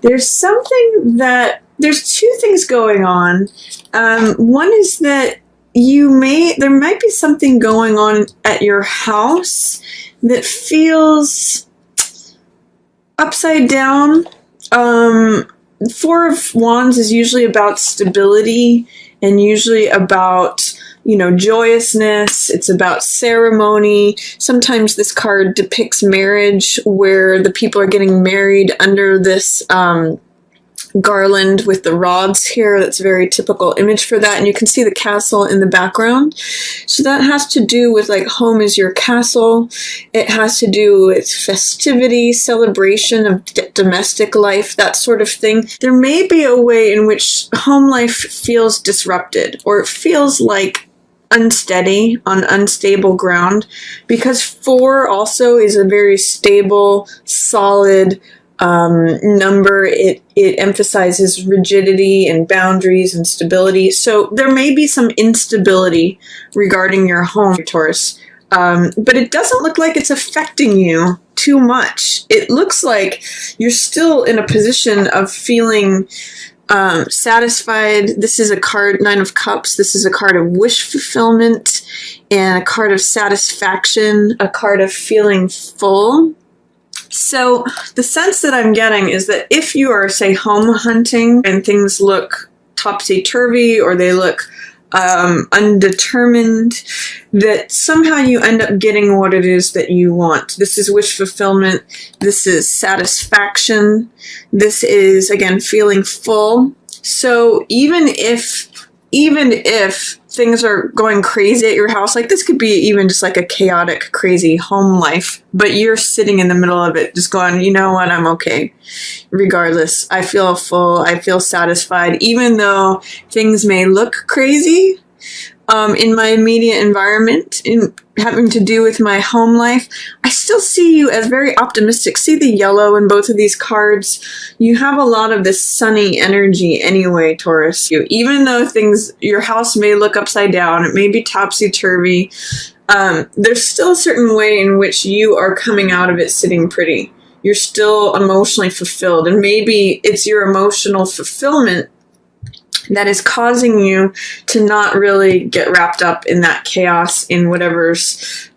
There's two things going on. One is that there might be something going on at your house that feels upside down. Four of Wands is usually about stability and usually about, joyousness. It's about ceremony. Sometimes this card depicts marriage where the people are getting married under this garland with the rods here. That's a very typical image for that. And you can see the castle in the background. So that has to do with like home is your castle. It has to do with festivity, celebration of domestic life, that sort of thing. There may be a way in which home life feels disrupted, or it feels like unsteady, on unstable ground, because 4 also is a very stable, solid number. It emphasizes rigidity and boundaries and stability. So there may be some instability regarding your home, Taurus. But it doesn't look like it's affecting you too much. It looks like you're still in a position of feeling satisfied. This is a card, 9 of Cups. This is a card of wish fulfillment and a card of satisfaction, a card of feeling full. So the sense that I'm getting is that if you are, say, home hunting and things look topsy-turvy or they look undetermined, that somehow you end up getting what it is that you want. This is wish fulfillment. This is satisfaction. This is, again, feeling full. So even if things are going crazy at your house, like this could be even just like a chaotic, crazy home life, but you're sitting in the middle of it just going, you know what, I'm okay. Regardless, I feel full, I feel satisfied, even though things may look crazy in my immediate environment, in having to do with my home life. I still see you as very optimistic. See the yellow in both of these cards? You have a lot of this sunny energy anyway, Taurus. Even though your house may look upside down, it may be topsy-turvy, there's still a certain way in which you are coming out of it sitting pretty. You're still emotionally fulfilled, and maybe it's your emotional fulfillment that is causing you to not really get wrapped up in that chaos, in whatever's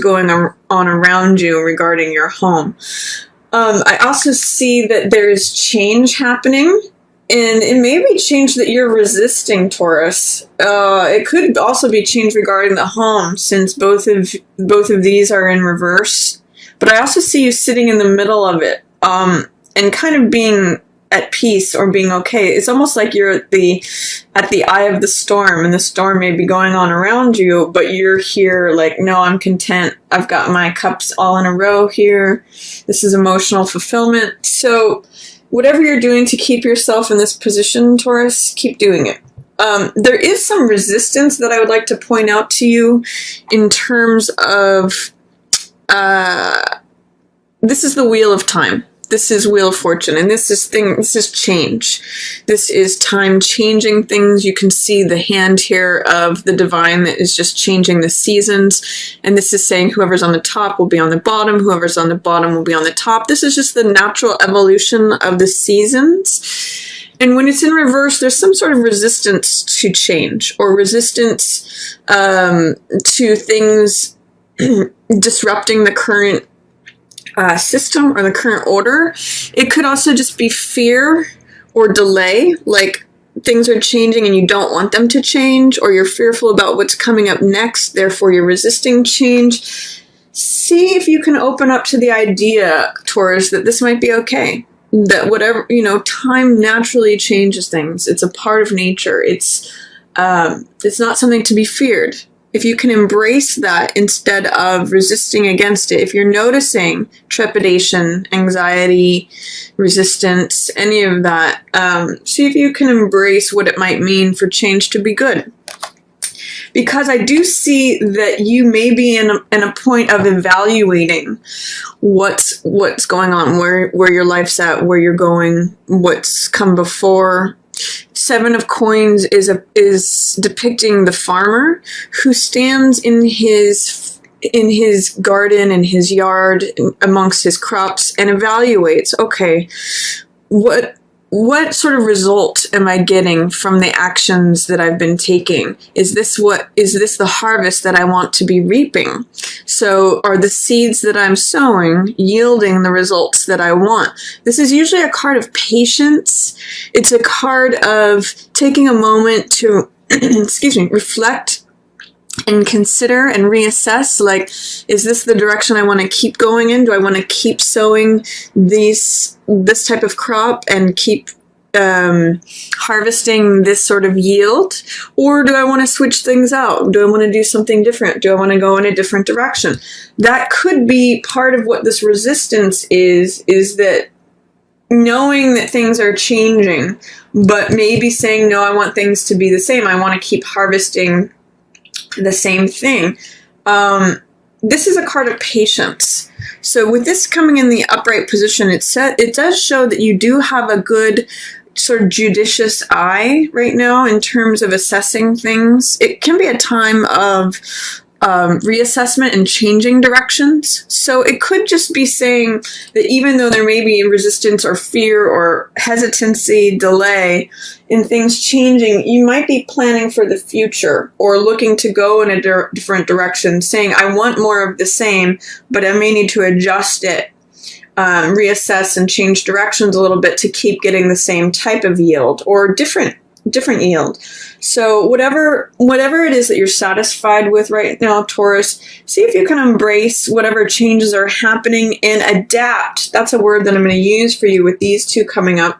going on around you regarding your home. I also see that there's change happening, and it may be change that you're resisting, Taurus. It could also be change regarding the home, since both of these are in reverse. But I also see you sitting in the middle of it, and kind of being at peace or being okay. It's almost like you're at the eye of the storm, and the storm may be going on around you, but you're here like, no, I'm content. I've got my cups all in a row here. This is emotional fulfillment. So whatever you're doing to keep yourself in this position, Taurus, keep doing it. There is some resistance that I would like to point out to you in terms of, this is the Wheel of Time. This is Wheel of Fortune, and this is change. This is time changing things. You can see the hand here of the divine that is just changing the seasons. And this is saying whoever's on the top will be on the bottom. Whoever's on the bottom will be on the top. This is just the natural evolution of the seasons. And when it's in reverse, there's some sort of resistance to change, or resistance to things disrupting the current system or the current order. It could also just be fear or delay, like things are changing and you don't want them to change, or you're fearful about what's coming up next, therefore you're resisting change. See if you can open up to the idea, Taurus, that this might be okay. That whatever, time naturally changes things. It's a part of nature. It's not something to be feared. If you can embrace that instead of resisting against it, if you're noticing trepidation, anxiety, resistance, any of that, see if you can embrace what it might mean for change to be good. Because I do see that you may be in a point of evaluating what's going on, where your life's at, where you're going, what's come before. 7 of Coins is depicting the farmer who stands in his garden, in his yard, amongst his crops, and evaluates, okay, what sort of result am I getting from the actions that I've been taking? Is this the harvest that I want to be reaping? So are the seeds that I'm sowing yielding the results that I want? This is usually a card of patience. It's a card of taking a moment to, excuse me, reflect and consider and reassess, like, is this the direction I want to keep going in? Do I want to keep sowing this type of crop and keep harvesting this sort of yield? Or do I want to switch things out? Do I want to do something different? Do I want to go in a different direction? That could be part of what this resistance is that knowing that things are changing, but maybe saying, no, I want things to be the same. I want to keep harvesting the same thing. This is a card of patience. So with this coming in the upright position, it does show that you do have a good sort of judicious eye right now in terms of assessing things. It can be a time of reassessment and changing directions. So it could just be saying that even though there may be resistance or fear or hesitancy, delay in things changing, you might be planning for the future or looking to go in a different direction, saying, I want more of the same, but I may need to adjust it, reassess and change directions a little bit to keep getting the same type of yield or different yield. So whatever it is that you're satisfied with right now, Taurus, see if you can embrace whatever changes are happening and adapt. That's a word that I'm going to use for you with these two coming up.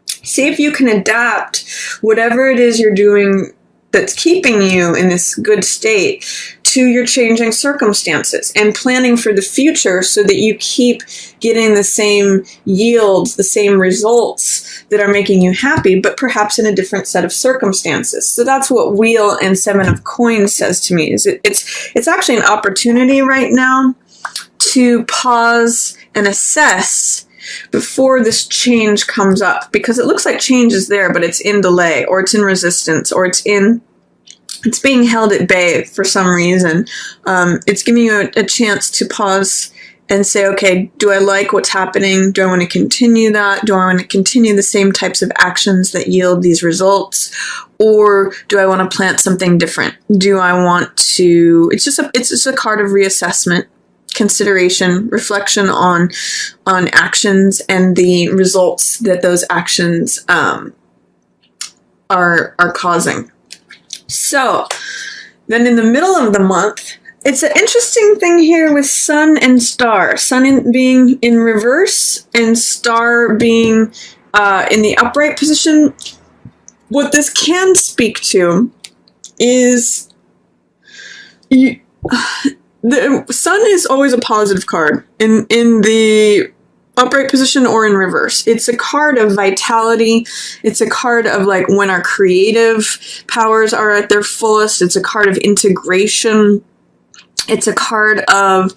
See if you can adapt whatever it is you're doing that's keeping you in this good state to your changing circumstances and planning for the future so that you keep getting the same yields, the same results that are making you happy, but perhaps in a different set of circumstances. So that's what Wheel and Seven of Coins says to me, is it's actually an opportunity right now to pause and assess before this change comes up, because it looks like change is there, but it's in delay, or it's in resistance, or it's being held at bay for some reason. It's giving you a chance to pause and say, okay, do I like what's happening? Do I want to continue that? Do I want to continue the same types of actions that yield these results? Or do I want to plant something different? Do I want to, it's just a card of reassessment, consideration, reflection on actions and the results that those actions are causing. So then in the middle of the month, it's an interesting thing here with Sun and Star. Sun being in reverse and Star being in the upright position. What this can speak to is the Sun is always a positive card in the upright position or in reverse. It's a card of vitality. It's a card of like when our creative powers are at their fullest. It's a card of integration. It's a card of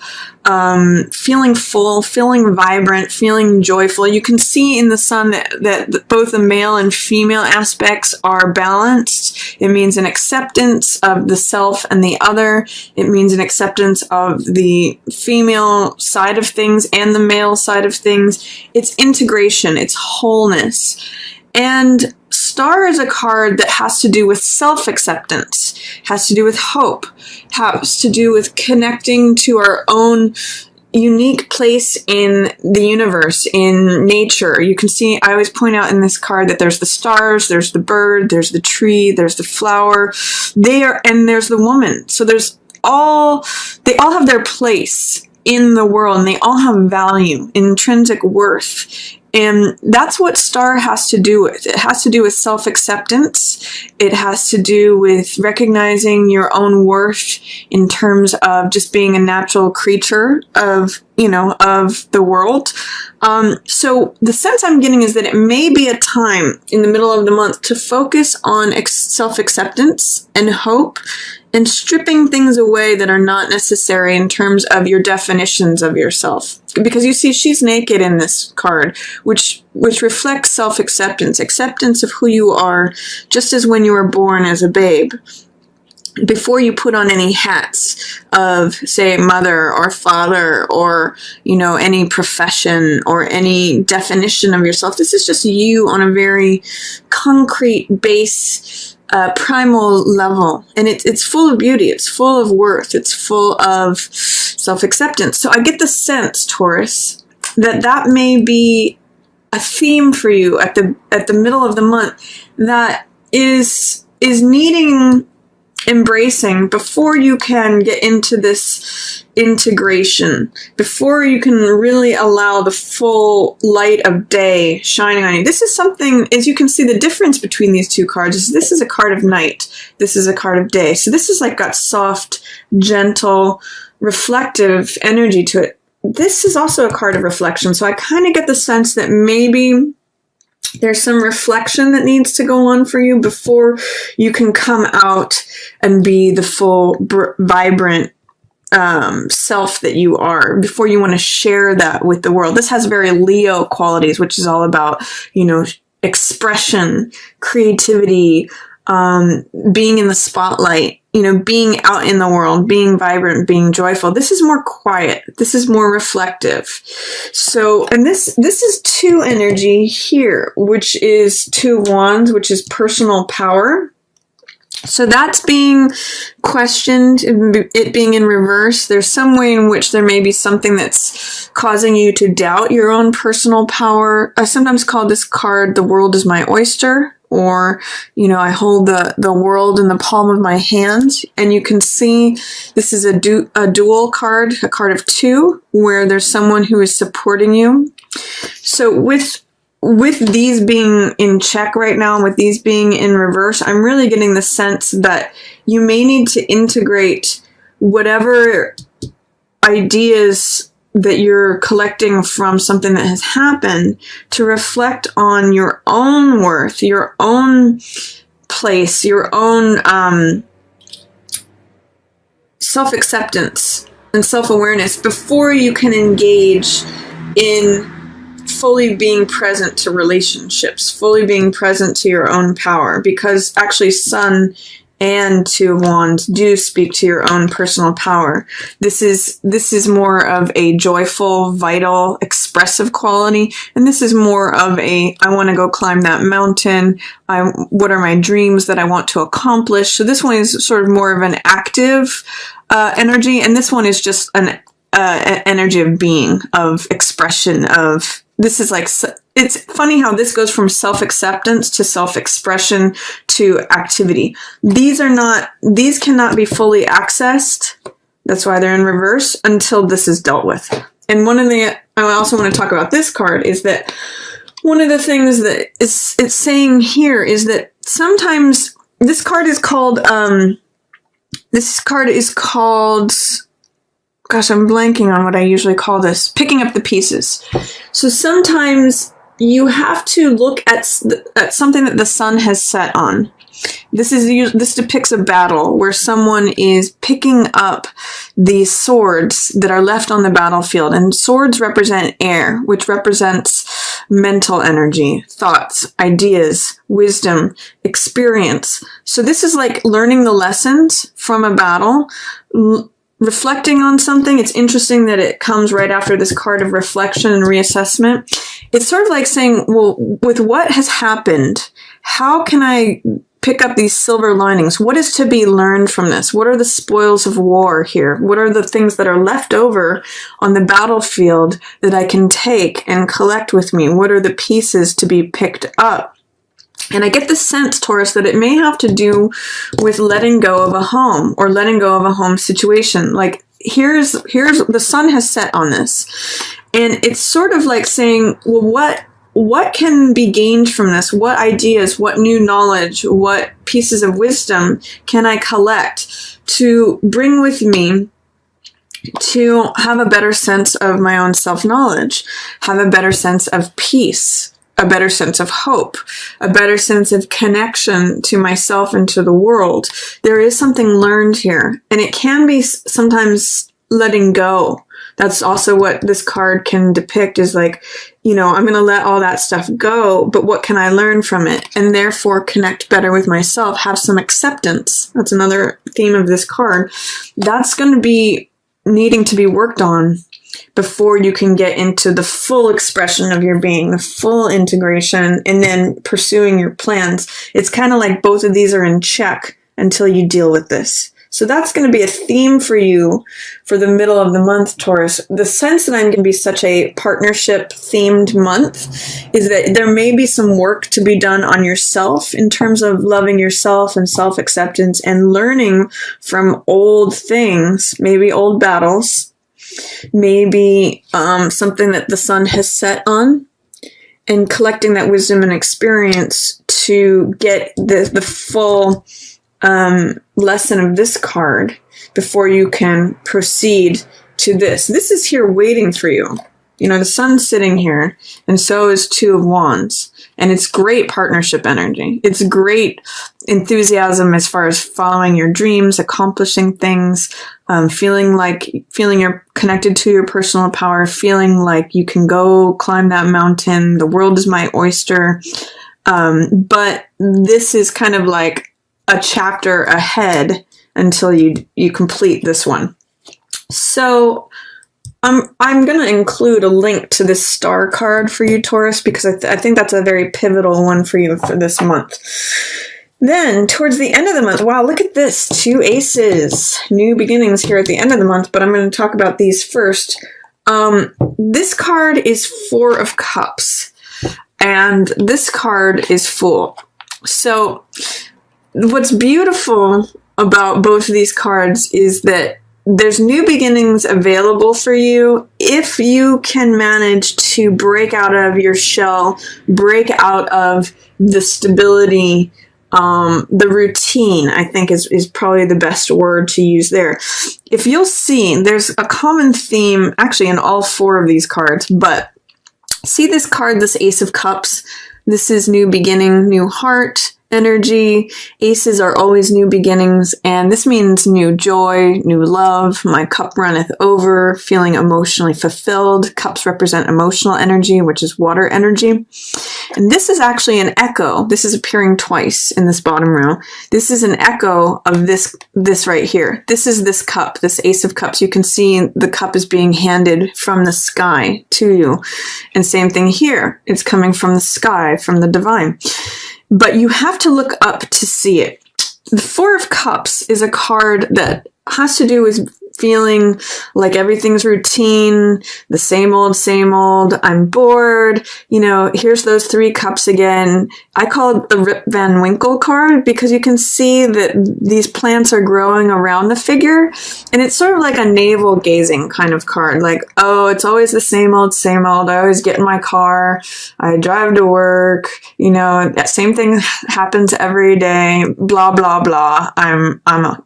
feeling full, feeling vibrant, feeling joyful. You can see in the Sun that both the male and female aspects are balanced. It means an acceptance of the self and the other. It means an acceptance of the female side of things and the male side of things. It's integration. It's wholeness. And Star is a card that has to do with self-acceptance, has to do with hope, has to do with connecting to our own unique place in the universe, in nature. You can see, I always point out in this card that there's the stars, there's the bird, there's the tree, there's the flower, and there's the woman. So they all have their place in the world, and they all have value, intrinsic worth. And that's what Star has to do with. It has to do with self-acceptance. It has to do with recognizing your own worth in terms of just being a natural creature of the world. So the sense I'm getting is that it may be a time in the middle of the month to focus on self-acceptance and hope and stripping things away that are not necessary in terms of your definitions of yourself. Because you see, she's naked in this card, which reflects self-acceptance, acceptance of who you are, just as when you were born as a babe. before you put on any hats of, say, mother or father or, any profession or any definition of yourself. This is just you on a very concrete base, primal level. And it's full of beauty. It's full of worth. It's full of self-acceptance. So I get the sense, Taurus, that may be a theme for you at the middle of the month that is needing embracing before you can get into this integration, before you can really allow the full light of day shining on you. This is something, as you can see, the difference between these two cards is this is a card of night, this is a card of day. So this is like got soft, gentle, reflective energy to it. This is also a card of reflection. So I kind of get the sense that maybe there's some reflection that needs to go on for you before you can come out and be the full, vibrant self that you are, before you want to share that with the world. This has very Leo qualities, which is all about, expression, creativity, being in the spotlight, being out in the world, being vibrant, being joyful. This is more quiet. This is more reflective. So, and this is 2 energy here, which is 2 wands, which is personal power. So that's being questioned, it being in reverse. There's some way in which there may be something that's causing you to doubt your own personal power. I sometimes call this card, the world is my oyster. Or, I hold the world in the palm of my hand, and you can see this is a dual card, a card of 2, where there's someone who is supporting you. So with these being in check right now, and with these being in reverse, I'm really getting the sense that you may need to integrate whatever ideas that you're collecting from something that has happened to reflect on your own worth, your own place, your own self-acceptance and self-awareness before you can engage in fully being present to relationships, fully being present to your own power. Because actually Sun and 2 of Wands do speak to your own personal power. This is more of a joyful, vital, expressive quality, and this is more of a, I want to go climb that mountain. What are my dreams that I want to accomplish? So this one is sort of more of an active energy, and this one is just an energy of being, of expression, of, this is like, it's funny how this goes from self-acceptance to self-expression to activity. These cannot be fully accessed. That's why they're in reverse until this is dealt with. And I also want to talk about this card is that one of the things that it's saying here is that sometimes this card is called, gosh, I'm blanking on what I usually call this, picking up the pieces. So sometimes you have to look at something that the sun has set on. This depicts a battle where someone is picking up these swords that are left on the battlefield. And swords represent air, which represents mental energy, thoughts, ideas, wisdom, experience. So this is like learning the lessons from a battle, reflecting on something. It's interesting that it comes right after this card of reflection and reassessment. It's sort of like saying, well, with what has happened, how can I pick up these silver linings? What is to be learned from this? What are the spoils of war here? What are the things that are left over on the battlefield that I can take and collect with me? What are the pieces to be picked up? And I get the sense, Taurus, that it may have to do with letting go of a home or letting go of a home situation. Like here's the sun has set on this, and it's sort of like saying, well, what can be gained from this? What ideas, what new knowledge, what pieces of wisdom can I collect to bring with me to have a better sense of my own self-knowledge, have a better sense of peace, a better sense of hope, a better sense of connection to myself and to the world. There is something learned here, and it can be sometimes letting go That's also what this card can depict, is like, you know, I'm going to let all that stuff go, but what can I learn from it? And therefore connect better with myself, have some acceptance. That's another theme of this card. That's going to be needing to be worked on before you can get into the full expression of your being, the full integration, and then pursuing your plans. It's kind of like both of these are in check until you deal with this. So that's going to be a theme for you for the middle of the month, Taurus. The sense that I'm going to be such a partnership-themed month is that there may be some work to be done on yourself in terms of loving yourself and self-acceptance and learning from old things, maybe old battles, maybe something that the sun has set on, and collecting that wisdom and experience to get the full lesson of this card before you can proceed to this. This is here waiting for you. You know, the sun's sitting here, and so is Two of Wands. And it's great partnership energy. It's great enthusiasm as far as following your dreams, accomplishing things, feeling you're connected to your personal power, feeling like you can go climb that mountain. The world is my oyster. But this is kind of like a chapter ahead until you complete this one. So I'm going to include a link to this star card for you, Taurus, because I think that's a very pivotal one for you for this month. Then, towards the end of the month, wow, look at this. 2 aces. New beginnings here at the end of the month, but I'm going to talk about these first. This card is 4 of Cups, and this card is Fool. So what's beautiful about both of these cards is that there's new beginnings available for you if you can manage to break out of your shell, break out of the stability, the routine, I think is probably the best word to use there. If you'll see, there's a common theme actually in all 4 of these cards, but see this card, this Ace of Cups? This is new beginning, new heart energy. Aces are always new beginnings, and this means new joy, new love. My cup runneth over, feeling emotionally fulfilled. Cups represent emotional energy, which is water energy. And this is actually an echo. This is appearing twice in this bottom row. This is an echo of this right here. This is this cup, this Ace of Cups. You can see the cup is being handed from the sky to you. And same thing here. It's coming from the sky, from the divine. But you have to look up to see it. The 4 of Cups is a card that has to do with feeling like everything's routine, the same old, I'm bored, you know, here's those 3 cups again. I call it the Rip Van Winkle card because you can see that these plants are growing around the figure, and it's sort of like a navel gazing kind of card, like, oh, it's always the same old, I always get in my car, I drive to work, you know, that same thing happens every day, blah, blah, blah. I'm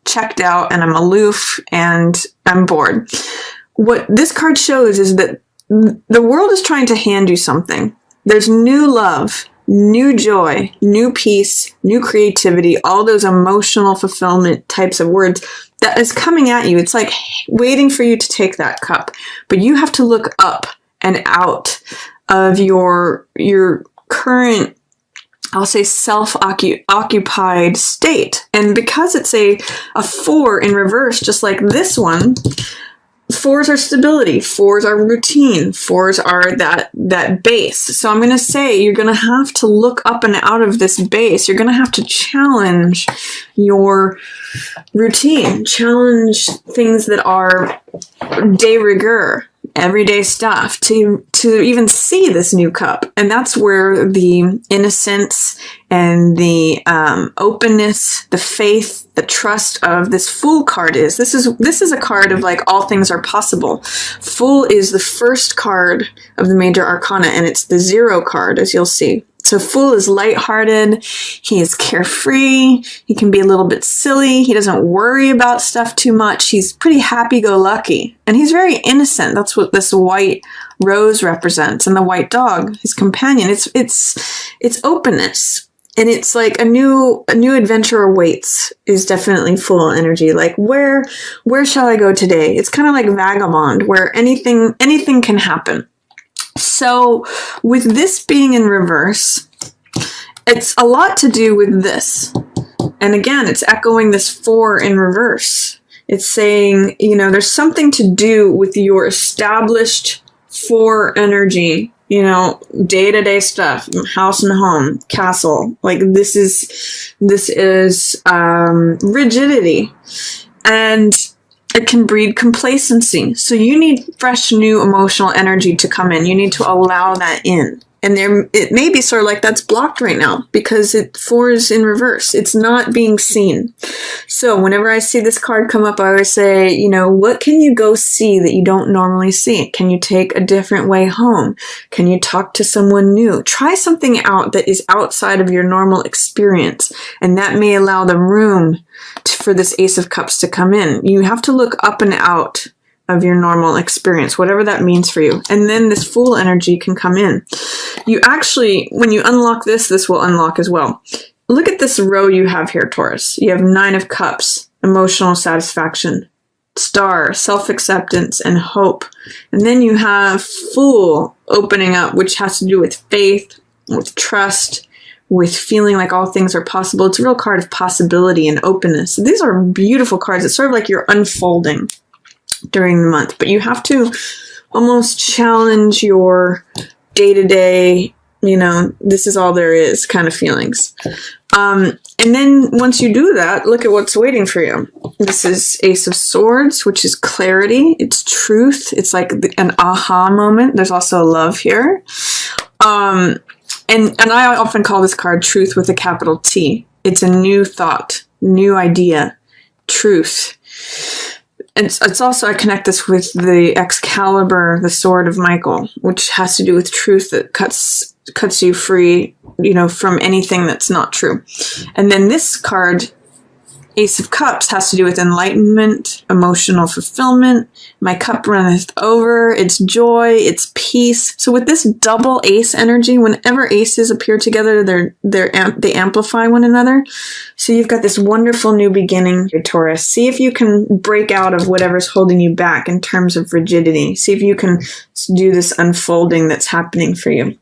checked out and I'm aloof and I'm bored. What this card shows is that the world is trying to hand you something. There's new love, new joy, new peace, new creativity, all those emotional fulfillment types of words that is coming at you. It's like waiting for you to take that cup. But you have to look up and out of your current, I'll say, self-occupied state. And because it's a 4 in reverse, just like this one, 4s are stability, 4s are routine, 4s are that base. So I'm going to say you're going to have to look up and out of this base. You're going to have to challenge your routine, challenge things that are de rigueur, everyday stuff, to even see this new cup. And that's where the innocence and the openness, the faith, the trust of this Fool card is. This is a card of like all things are possible. Fool is the first card of the major arcana, and it's the 0 card, as you'll see. So Fool is lighthearted, he is carefree, he can be a little bit silly, he doesn't worry about stuff too much, he's pretty happy-go-lucky, and he's very innocent. That's what this white rose represents, and the white dog, his companion. It's openness. And it's like a new adventure awaits is definitely Fool energy. Like where shall I go today? It's kind of like Vagabond, where anything can happen. So with this being in reverse, it's a lot to do with this. And again, it's echoing this 4 in reverse. It's saying, you know, there's something to do with your established 4 energy, you know, day-to-day stuff, house and home, castle. Like this is rigidity, and it can breed complacency. So you need fresh, new emotional energy to come in. You need to allow that in. And it may be sort of like that's blocked right now because 4 is in reverse. It's not being seen. So whenever I see this card come up, I always say, you know, what can you go see that you don't normally see? Can you take a different way home? Can you talk to someone new? Try something out that is outside of your normal experience. And that may allow the room for this Ace of Cups to come in. You have to look up and out of your normal experience, whatever that means for you. And then this Fool energy can come in. You actually, when you unlock this will unlock as well. Look at this row you have here, Taurus. You have 9 of Cups, emotional satisfaction, Star, self-acceptance, and hope. And then you have Fool opening up, which has to do with faith, with trust, with feeling like all things are possible. It's a real card of possibility and openness. These are beautiful cards. It's sort of like you're unfolding during the month, but you have to almost challenge your day-to-day, you know, this is all there is kind of feelings. And then once you do that, look at what's waiting for you. This is Ace of Swords, which is clarity. It's truth. It's like an aha moment. There's also love here. And I often call this card Truth with a capital T. It's a new thought, new idea, truth. It's also, I connect this with the Excalibur, the sword of Michael, which has to do with truth that cuts you free, you know, from anything that's not true. And then this card, Ace of Cups, has to do with enlightenment, emotional fulfillment. My cup runneth over. It's joy. It's peace. So with this double ace energy, whenever aces appear together, they amplify one another. So you've got this wonderful new beginning, your Taurus. See if you can break out of whatever's holding you back in terms of rigidity. See if you can do this unfolding that's happening for you.